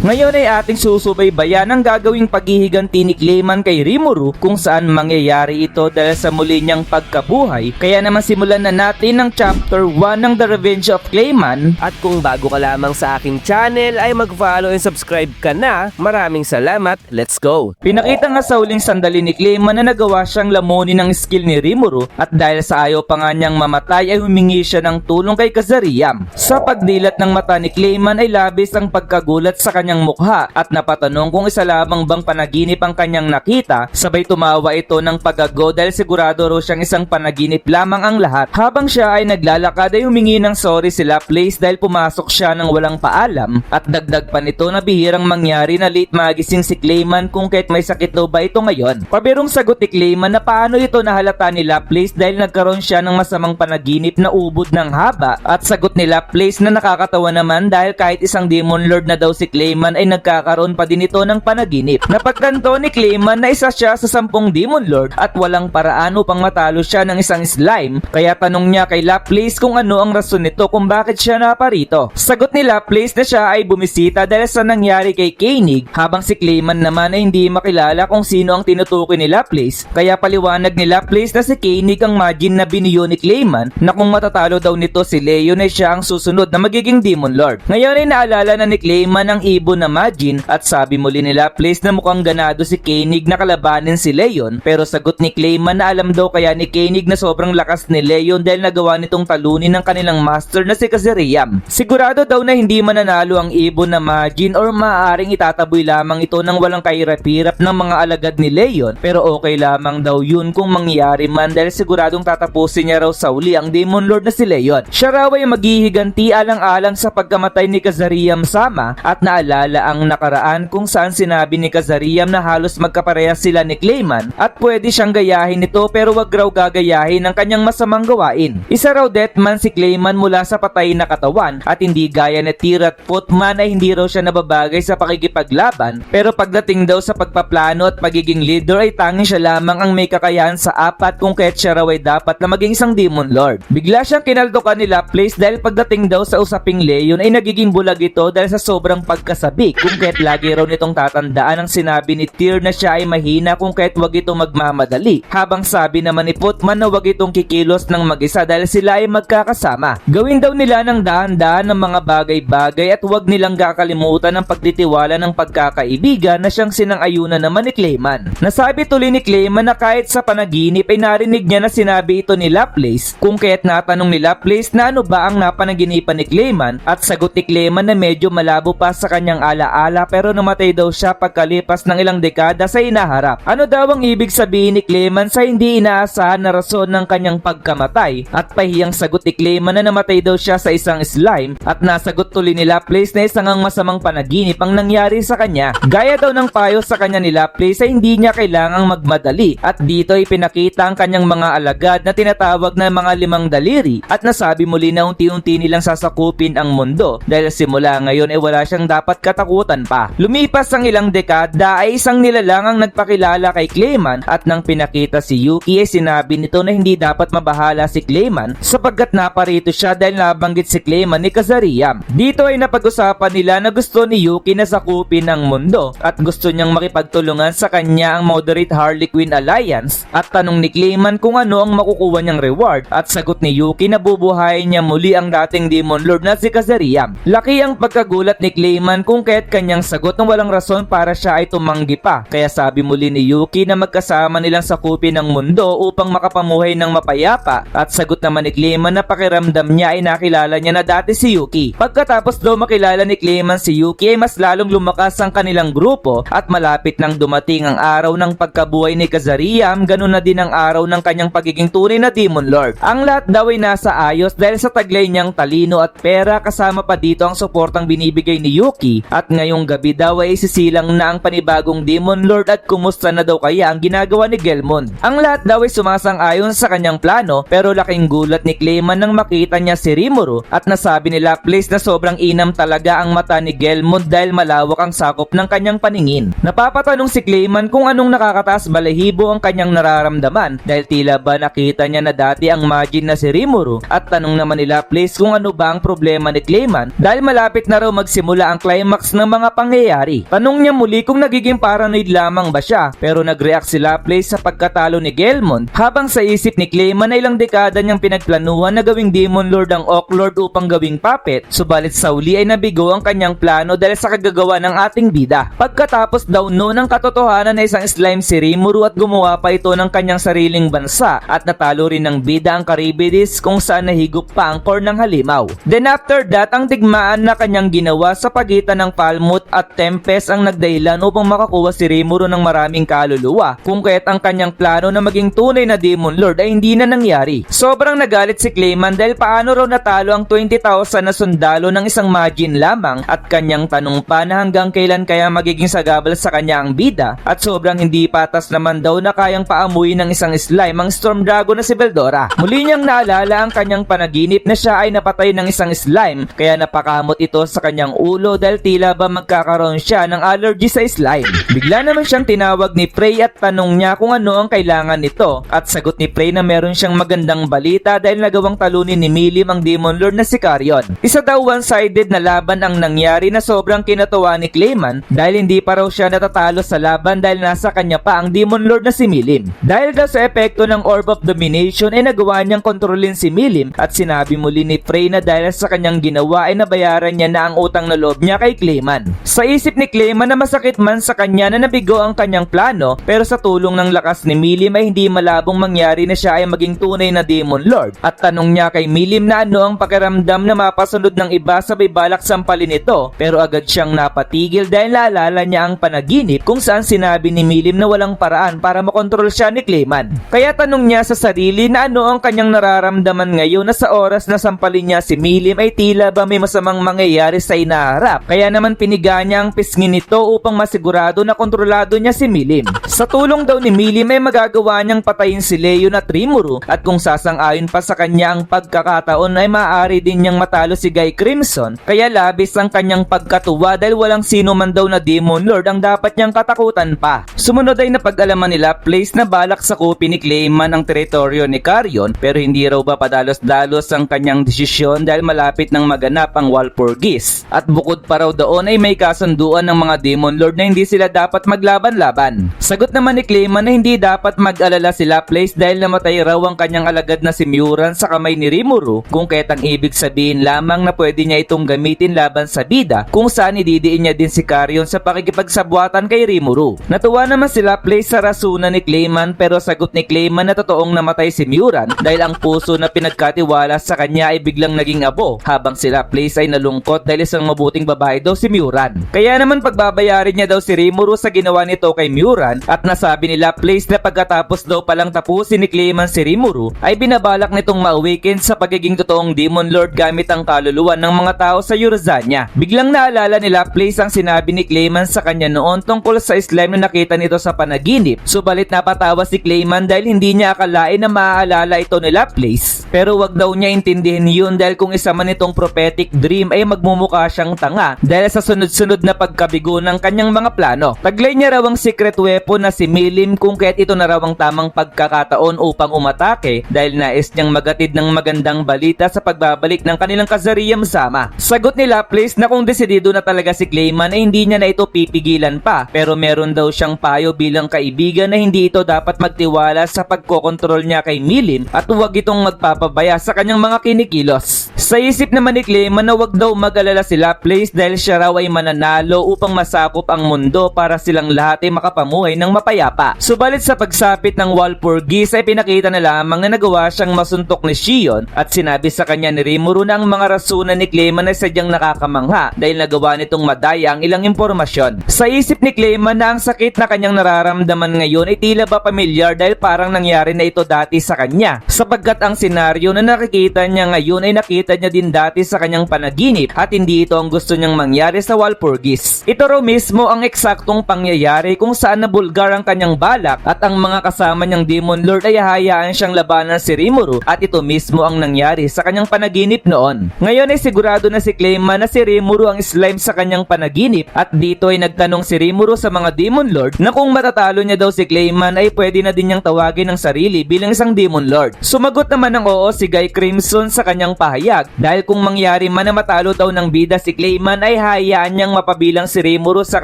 Ngayon ay ating susubaybayan ang gagawing paghihiganti ni Clayman kay Rimuru kung saan mangyayari ito dahil sa muli niyang pagkabuhay. Kaya naman simulan na natin ang chapter 1 ng The Revenge of Clayman. At kung bago ka lamang sa aking channel ay mag-follow and subscribe ka na. Maraming salamat, let's go! Pinakita nga sa huling sandali ni Clayman na nagawa siyang lamunin ng skill ni Rimuru at dahil sa ayaw pa nga niyang mamatay ay humingi siya ng tulong kay Kazariam. Sa pagdilat ng mata ni Clayman ay labis ang pagkagulat sa kanyang mukha at napatanong kung isa lamang bang panaginip ang kanyang nakita. Sabay tumawa ito ng pagago dahil sigurado raw siyang isang panaginip lamang ang lahat. Habang siya ay naglalakad ay humingi ng sorry sila Place dahil pumasok siya ng walang paalam at dagdag pa nito na bihirang mangyari na late magising si Clayman kung kahit may sakit daw ba ito ngayon. Pabirong sagot ni Clayman na paano ito nahalata nila Place dahil nagkaroon siya ng masamang panaginip na ubod ng haba at sagot nila Place na nakakatawa naman dahil kahit isang Demon Lord na daw si Clayman ay nagkakaroon pa din ito ng panaginip. Napagtanto ni Clayman na isa siya sa 10 Demon Lord at walang paraan upang matalo siya ng isang slime kaya tanong niya kay Laplace kung ano ang rason nito kung bakit siya naparito. Sagot ni Laplace na siya ay bumisita dahil sa nangyari kay Koenig habang si Clayman naman ay hindi makilala kung sino ang tinutukoy ni Laplace kaya paliwanag ni Laplace na si Koenig ang Majin na biniyo ni Clayman na kung matatalo daw nito si Leon ay siya ang susunod na magiging Demon Lord. Ngayon ay naalala na ni Clayman ang ibon na Majin at sabi muli ni Laplace na mukhang ganado si Koenig na kalabanin si Leon pero sagot ni Clayman na alam daw kaya ni Koenig na sobrang lakas ni Leon dahil nagawa nitong talunin ng kanilang master na si Kazariam. Sigurado daw na hindi mananalo ang ibon na Majin or maaaring itataboy lamang ito ng walang kahirap-hirap ng mga alagad ni Leon pero okay lamang daw yun kung mangyari man dahil siguradong tatapusin niya raw sa uli ang Demon Lord na si Leon. Siya raw ay maghihiganti alang-alang sa pagkamatay ni Kazariam Sama at naalala ang nakaraan kung saan sinabi ni Kazariam na halos magkaparehas sila ni Clayman at pwede siyang gayahin ito pero wag raw gagayahin ang kanyang masamang gawain. Isa raw deathman si Clayman mula sa patay na katawan at hindi gaya ni Tyr at Footman ay hindi raw siya nababagay sa pakikipaglaban pero pagdating daw sa pagpaplano at pagiging leader ay tanging siya lamang ang may kakayahan sa apat kung kaya't siya raw ay dapat na maging isang Demon Lord. Bigla siyang kinaldukan ni Laplace dahil pagdating daw sa usaping Leon ay nagiging bulag ito dahil sa sobrang pagkasabik kung kaya't lagi raw nitong tatandaan ang sinabi ni Tyr na siya ay mahina kung kaya't wag itong magmamadali habang sabi naman ni Footman na wag itong kikilos ng mag-isa dahil sila ay magkakasama. Gawin daw nila ng dahan-dahan ng mga bagay-bagay at wag nilang kakalimutan ang pagtitiwala ng pagkakaibigan na siyang sinang-ayunan naman ni Clayman. Nasabi tuloy ni Clayman na kahit sa panaginip ay narinig niya na sinabi ito ni Laplace kung kaya't natanong ni Laplace na ano ba ang napanaginipan ni Clayman at sagot ni Clayman na medyo malabo pa sa kanyang alaala pero namatay daw siya pagkalipas ng ilang dekada sa inaharap. Ano daw ang ibig sabihin ni Clayman sa hindi inaasahan na rason ng kanyang pagkamatay at pahiyang sagot ni Clayman na namatay daw siya sa isang slime at nasagot tuloy ni Laplace na isang ang masamang panaginip ang nangyari sa kanya. Gaya daw ng payo sa kanya ni Laplace ay hindi niya kailangang magmadali at dito ay pinakita ang kanyang mga alagad na tinatawag na mga 5 daliri at nasabi muli na unti-unti nilang sasakupin ang mundo dahil simula ngayon ay wala siyang dapat katakutan pa. Lumipas ang ilang dekada ay isang nilalang ang nagpakilala kay Clayman at nang pinakita si Yuki ay sinabi nito na hindi dapat mabahala si Clayman sapagkat naparito siya dahil nabanggit si Clayman ni Kazariam. Dito ay napag-usapan nila na gusto ni Yuki na sakupin ang mundo at gusto niyang makipagtulungan sa kanya ang Moderate Harley Quinn Alliance at tanong ni Clayman kung ano ang makukuha niyang reward at sagot ni Yuki na bubuhayin niya muli ang dating Demon Lord na si Kazariam. Laki ang pagkagulat ni Clayman kung kaya't kanyang sagot ng walang rason para siya ay tumanggi pa kaya sabi muli ni Yuki na magkasama nilang sakupin ang mundo upang makapamuhay ng mapayapa at sagot naman ni Clayman na pakiramdam niya ay nakilala niya na dati si Yuki. Pagkatapos daw makilala ni Clayman si Yuki ay mas lalong lumakas ang kanilang grupo at malapit nang dumating ang araw ng pagkabuhay ni Kazariam ganun na din ang araw ng kanyang pagiging tunay na Demon Lord. Ang lahat daw ay nasa ayos dahil sa taglay niyang talino at pera kasama pa dito ang suportang binibigay ni Yuki at ngayong gabi daw ay isisilang na ang panibagong Demon Lord at kumusta na daw kaya ang ginagawa ni Gelmond. Ang lahat daw ay sumasang-ayon sa kanyang plano pero laking gulat ni Clayman nang makita niya si Rimuru at nasabi ni Laplace na sobrang inam talaga ang mata ni Gelmond dahil malawak ang sakop ng kanyang paningin. Napapatanong si Clayman kung anong nakakataas balahibo ang kanyang nararamdaman dahil tila ba nakita niya na dati ang Majin na si Rimuru at tanong naman ni Laplace kung ano ba ang problema ni Clayman dahil malapit na raw magsimula ang climax climax ng mga pangyayari. Tanong niya muli kung nagiging paranoid lamang ba siya, pero nag-react si Laplace sa pagkatalo ni Gelmont, habang sa isip ni Clayman ay ilang dekada niyang pinagplanuhan na gawing Demon Lord ang Oak Lord upang gawing puppet, subalit sa uli ay nabigo ang kanyang plano dahil sa kagagawa ng ating bida. Pagkatapos daw noon ng katotohanan na isang slime si Rimuru at gumawa pa ito ng kanyang sariling bansa at natalo rin ng bida ang Charybdis kung saan nahigop pa ang core ng halimaw. Then after that, ang digmaan na kanyang ginawa sa pagitan ng Falmouth at Tempest ang nagdahilan upang makakuha si Rimuru ng maraming kaluluwa, kung kaya't ang kanyang plano na maging tunay na Demon Lord ay hindi na nangyari. Sobrang nagalit si Clayman dahil paano raw natalo ang 20,000 na sundalo ng isang Majin lamang, at kanyang tanong pa na hanggang kailan kaya magiging sagabal sa kanya ang bida, at sobrang hindi patas naman daw na kayang paamuyin ng isang slime ang Storm Dragon na si Veldora. Muli niyang naalala ang kanyang panaginip na siya ay napatay ng isang slime, kaya napakamot ito sa kanyang ulo dahil tila ba magkakaroon siya ng allergy sa slime. Bigla naman siyang tinawag ni Prey at tanong niya kung ano ang kailangan nito, at sagot ni Prey na meron siyang magandang balita dahil nagawang talunin ni Milim ang Demon Lord na si Carrion. Isa daw one-sided na laban ang nangyari na sobrang kinatuwa ni Clayman dahil hindi pa raw siya natatalo sa laban dahil nasa kanya pa ang Demon Lord na si Milim. Dahil daw sa epekto ng Orb of Domination ay nagawa niyang kontrolin si Milim, at sinabi muli ni Prey na dahil sa kanyang ginawa ay nabayaran niya na ang utang na loob niya kay Clayman. Sa isip ni Clayman na masakit man sa kanya na nabigo ang kanyang plano, pero sa tulong ng lakas ni Milim ay hindi malabong mangyari na siya ay maging tunay na Demon Lord, at tanong niya kay Milim na ano ang pakiramdam na mapasunod ng iba sa balak sampalin ito, pero agad siyang napatigil dahil naalala niya ang panaginip kung saan sinabi ni Milim na walang paraan para makontrol siya ni Clayman. Kaya tanong niya sa sarili na ano ang kanyang nararamdaman ngayon na sa oras na sampalin niya si Milim ay tila ba may masamang mangyayari sa inaharap, kaya naman piniga niya ang pisngin nito upang masigurado na kontrolado niya si Milim. Sa tulong daw ni Milim ay magagawa niyang patayin si Leon at Rimuru, at kung sasang-ayon pa sa kanya ang pagkakataon ay maaari din niyang matalo si Guy Crimson, kaya labis ang kanyang pagkatuwa dahil walang sino man daw na Demon Lord ang dapat niyang katakutan pa. Sumunod ay napag-alaman nila Place na balak sakupin ni Clayman ang teritoryo ni Carrion, pero hindi raw ba padalos-dalos ang kanyang desisyon dahil malapit nang maganap ang Walpurgis, at bukod pa raw doon ay may kasunduan ng mga Demon Lord na hindi sila dapat maglaban-laban. Sagot naman ni Clayman na hindi dapat mag-alala sila Place dahil namatay raw ang kanyang alagad na si Muran sa kamay ni Rimuru, kung kaya't ang ibig sabihin lamang na pwede niya itong gamitin laban sa bida, kung saan ididiin niya din si Carrion sa pakikipagsabwatan kay Rimuru. Natuwa naman sila Place sa rasunan ni Clayman, pero sagot ni Clayman na totoong namatay si Muran dahil ang puso na pinagkatiwala sa kanya ay biglang naging abo, habang sila Place ay nalungkot dahil isang mabuting babae daw si Muran. Kaya naman pagbabayarin niya daw si Rimuru sa ginawa nito kay Muran, at nasabi nila Place na pagkatapos daw palang tapusin ni Clayman si Rimuru ay binabalak nitong ma-awaken sa pagiging totoong Demon Lord gamit ang kaluluwa ng mga tao sa Urzania. Biglang naalala nila Place ang sinabi ni Clayman sa kanya noon tungkol sa slime na nakita nito sa panaginip, subalit napatawa si Clayman dahil hindi niya akalain na maaalala ito nila Place. Pero wag daw niya intindihin yun dahil kung isa man itong prophetic dream ay magmumukha siyang tanga dahil sa sunod-sunod na pagkabigo ng kanyang mga plano. Taglay niya raw ang secret weapon na si Milim, kung kaya't ito na raw ang tamang pagkakataon upang umatake dahil nais niyang magatid ng magandang balita sa pagbabalik ng kanilang Kazariam sama. Sagot nila Place na kung desidido na talaga si Clayman ay hindi niya na ito pipigilan pa, pero meron daw siyang payo bilang kaibigan na hindi ito dapat magtiwala sa pagkokontrol niya kay Milim at huwag itong magpapabaya sa kanyang mga kinikilos. Sa isip naman ni Clayman na wag daw mag-alala sila Place dahil siya raw ay mananalo upang masakop ang mundo para silang lahat ay makapamuhay ng mapayapa. Subalit sa pagsapit ng Walpurgis ay pinakita na lamang na nagawa siyang masuntok ni Shion, at sinabi sa kanya ni Rimuru na ang mga rasunan ni Clayman ay sadyang nakakamangha dahil nagawa nitong madaya ang ilang impormasyon. Sa isip ni Clayman na ang sakit na kanyang nararamdaman ngayon ay tila ba pamilyar dahil parang nangyari na ito dati sa kanya, sapagkat ang senaryo na nakikita niya ngayon ay nakita niya din dati sa kanyang panaginip, at hindi ito ang gusto niyang mangyari sa Walpurgis. Ito raw mismo ang eksaktong pangyayari kung saan nabulgar ang kanyang balak at ang mga kasama niyang Demon Lord ay hahayaan siyang labanan si Rimuru, at ito mismo ang nangyari sa kanyang panaginip noon. Ngayon ay sigurado na si Clayman na si Rimuru ang slime sa kanyang panaginip, at dito ay nagtanong si Rimuru sa mga Demon Lord na kung matatalo niya daw si Clayman ay pwede na din niyang tawagin ang sarili bilang isang Demon Lord. Sumagot naman ng oo si Guy Crimson sa kanyang pahayag dahil kung mangyari man na matalo daw ng bida si Clayman ay ay hayaan niyang mapabilang si Rimuru sa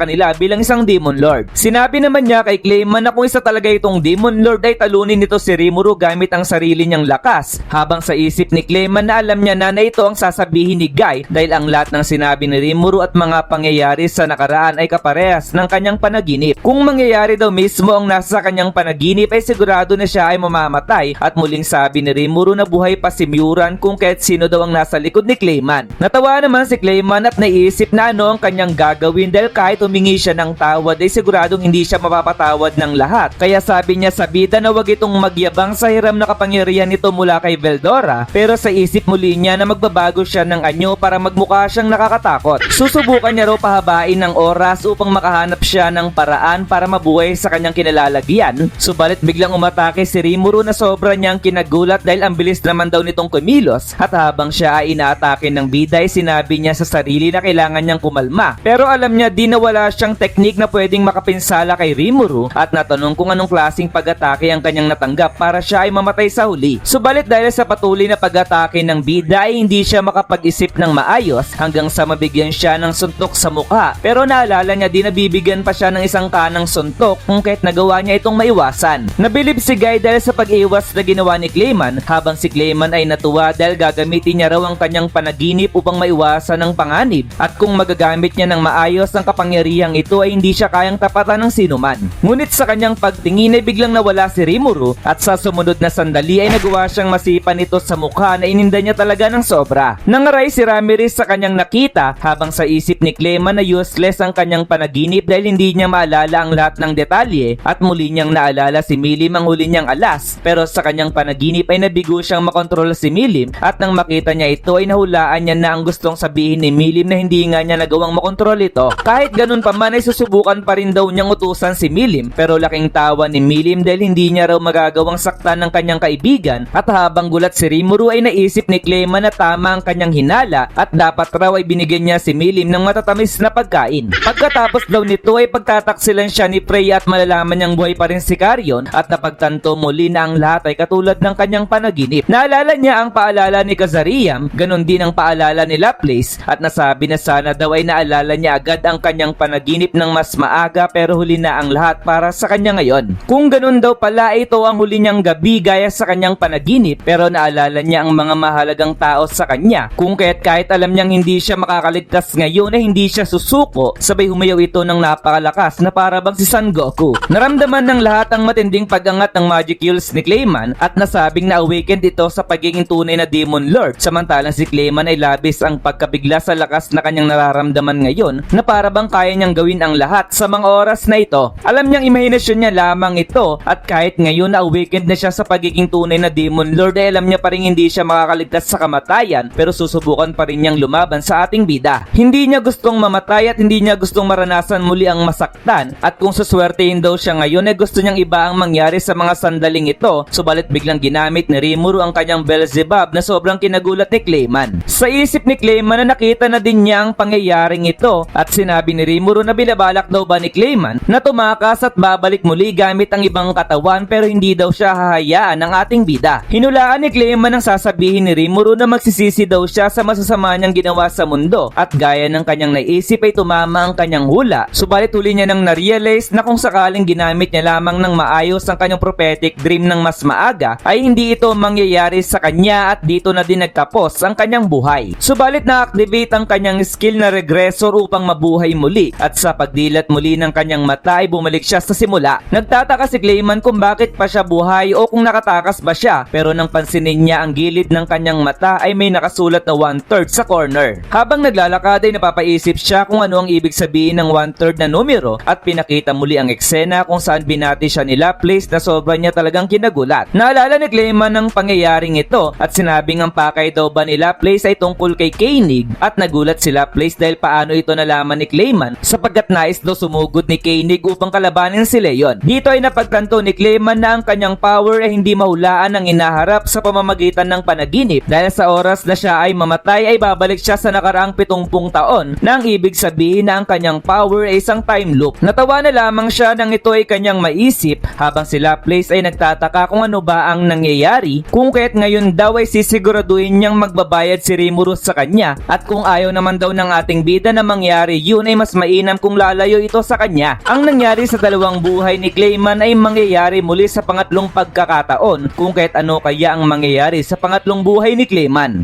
kanila bilang isang Demon Lord. Sinabi naman niya kay Clayman na kung isa talaga itong Demon Lord ay talunin nito si Rimuru gamit ang sarili niyang lakas, habang sa isip ni Clayman na alam niya na ito ang sasabihin ni Guy dahil ang lahat ng sinabi ni Rimuru at mga pangyayari sa nakaraan ay kaparehas ng kanyang panaginip. Kung mangyayari daw mismo ang nasa kanyang panaginip ay sigurado na siya ay mamamatay, at muling sabi ni Rimuru na buhay pa si Muran kung kahit sino daw ang nasa likod ni Clayman. Natawa naman si Clayman at naisip na ano ang kanyang gagawin dahil kahit humingi siya ng tawad ay siguradong hindi siya mapapatawad ng lahat. Kaya sabi niya sa bida na wag itong magyabang sa hiram na kapangyarihan nito mula kay Veldora, pero sa isip muli niya na magbabago siya ng anyo para magmukha siyang nakakatakot. Susubukan niya raw pahabain ng oras upang makahanap siya ng paraan para mabuhay sa kanyang kinalalagyan. Subalit biglang umatake si Rimuru na sobra niyang kinagulat dahil ang bilis naman daw nitong kumilos, at habang siya ay inaatake ng bida ay sinabi niya sa sarili na kailangan niyang kumalma. Pero alam niya di na wala siyang teknik na pwedeng makapinsala kay Rimuru, at natanong kung anong klaseng pag-atake ang kanyang natanggap para siya ay mamatay sa huli. Subalit dahil sa patuloy na pag-atake ng bida ay hindi siya makapag-isip ng maayos hanggang sa mabigyan siya ng suntok sa mukha. Pero naalala niya di na bibigyan pa siya ng isang kanang suntok kung kahit nagawa niya itong maiwasan. Nabilib si Guy dahil sa pag-iwas na ginawa ni Clayman, habang si Clayman ay natuwa dahil gagamitin niya raw ang kanyang panaginip upang maiwasan ng panganib, at kung magagamit niya ng maayos ang kapangyarihang ito ay hindi siya kayang tapatan ng sinuman. Ngunit sa kanyang pagtingin ay biglang nawala si Rimuru, at sa sumunod na sandali ay nagawa siyang masipan ito sa mukha na ininda niya talaga ng sobra. Nangaray si Ramirez sa kanyang nakita, habang sa isip ni Clayman na useless ang kanyang panaginip dahil hindi niya maalala ang lahat ng detalye, at muli niyang naalala si Milim ang huli niyang alas. Pero sa kanyang panaginip ay nabigo siyang makontrol si Milim, at nang makita niya ito ay nahulaan niya na ang gustong sabihin ni Milim na hindi nga niya nagawang makontrol ito. Kahit ganun pa man ay susubukan pa rin daw niyang utusan si Milim, pero laking tawa ni Milim dahil hindi niya raw magagawang saktan ng kanyang kaibigan, at habang gulat si Rimuru ay naisip ni Clayman na tama ang kanyang hinala at dapat raw ay binigyan niya si Milim ng matatamis na pagkain. Pagkatapos daw nito ay pagtataksilan siya ni Freya at malalaman niyang buhay pa rin si Carrion, at napagtanto muli na ang lahat ay katulad ng kanyang panaginip. Naalala niya ang paalala ni Kazariam, ganon din ang paalala ni Laplace, at nasabi na sana daw ay naalala niya agad ang kanyang panaginip ng mas maaga, pero huli na ang lahat para sa kanya ngayon. Kung ganon daw pala ito ang huli niyang gabi gaya sa kanyang panaginip, pero naalala niya ang mga mahalagang tao sa kanya, kung kahit alam niyang hindi siya makakaligtas ngayon ay hindi siya susuko, sabay humayaw ito ng napakalakas na para bang si Son Goku. Naramdaman ng lahat ang matinding pag-angat ng magic skills ni Clayman, at nasabing na-awakened ito sa pagiging tunay na Demon Lord, samantalang si Clayman ay labis ang pagkabigla sa lakas na kanyang nararamdaman ngayon na para bang kaya niyang gawin ang lahat sa mga oras na ito. Alam niyang imahinasyon niya lamang ito, at kahit ngayon na-awakened na siya sa pagiging tunay na Demon Lord ay alam niya pa rin hindi siya makakaligtas sa kamatayan, pero susubukan pa rin niyang lumaban sa ating bida. Hindi niya gustong mamatay at hindi niya gustong maranasan muli ang masaktan, at kung suswertehin daw siya ngayon ay gusto niyang iba ang mangyari sa mga sandaling ito. Subalit biglang ginamit ni Rimuru ang kanyang Beelzebub na sobrang kinagulat ni Clayman. Sa isip ni Clayman na nakita na din niya ang pangyayaring ito, at sinabi ni Rimuru na binabalak daw ba ni Clayman na tumakas at babalik muli gamit ang ibang katawan, pero hindi daw siya hahayaan ng ating bida. Hinulaan ni Clayman ang sasabihin ni Rimuru na magsisisi daw siya sa masasama niyang ginawa sa mundo, at gaya ng kanyang naisip ay tumama ang kanyang hula. Subalit huli niya nang na-realize na kung sakaling ginamit niya lamang ng maayos ang kanyang prophetic dream ng mas maaga ay hindi ito mangyayari sa kanya, at dito na din nagtapos ang kanyang buhay. Subalit na-activate ang kanyang skill na regressor upang mabuhay muli, at sa pagdilat muli ng kanyang mata ay bumalik siya sa simula. Nagtataka si Clayman kung bakit pa siya buhay o kung nakatakas ba siya, pero nang pansinin niya ang gilid ng kanyang mata ay may nakasulat na 1/3 sa corner. Habang naglalakad ay napapaisip siya kung ano ang ibig sabihin ng 1/3 na numero, at pinakita muli ang eksena kung saan binati siya ni Laplace na sobra niya talagang kinagulat. Naalala ni Clayman ng pangyayaring ito, at sinabing ang pakay daw ba ni Laplace ay tungkol kay Koenig, at nagulat si Laplace dahil paano ito nalaman ni Clayman, sapagkat nais daw sumugod ni Koenig upang kalabanin si Leon. Dito ay napagtanto ni Clayman na ang kanyang power ay hindi mahulaan ang inaharap sa pamamagitan ng panaginip, dahil sa oras na siya ay mamatay ay babalik siya sa nakaraang 70 taon, na ang ibig sabihin na ang kanyang power ay isang time loop. Natawa na lamang siya nang ito ay kanyang maisip, habang si Laplace ay nagtataka kung ano ba ang nangyayari, kung kaya't ngayon daw ay sisiguraduhin niyang magbabayad si Rimuru sa kanya, at kung ayaw naman daw ng ng ating bida na mangyari yun ay mas mainam kung lalayo ito sa kanya. Ang nangyari sa dalawang buhay ni Clayman ay mangyayari muli sa pangatlong pagkakataon, kung kahit ano kaya ang mangyayari sa pangatlong buhay ni Clayman.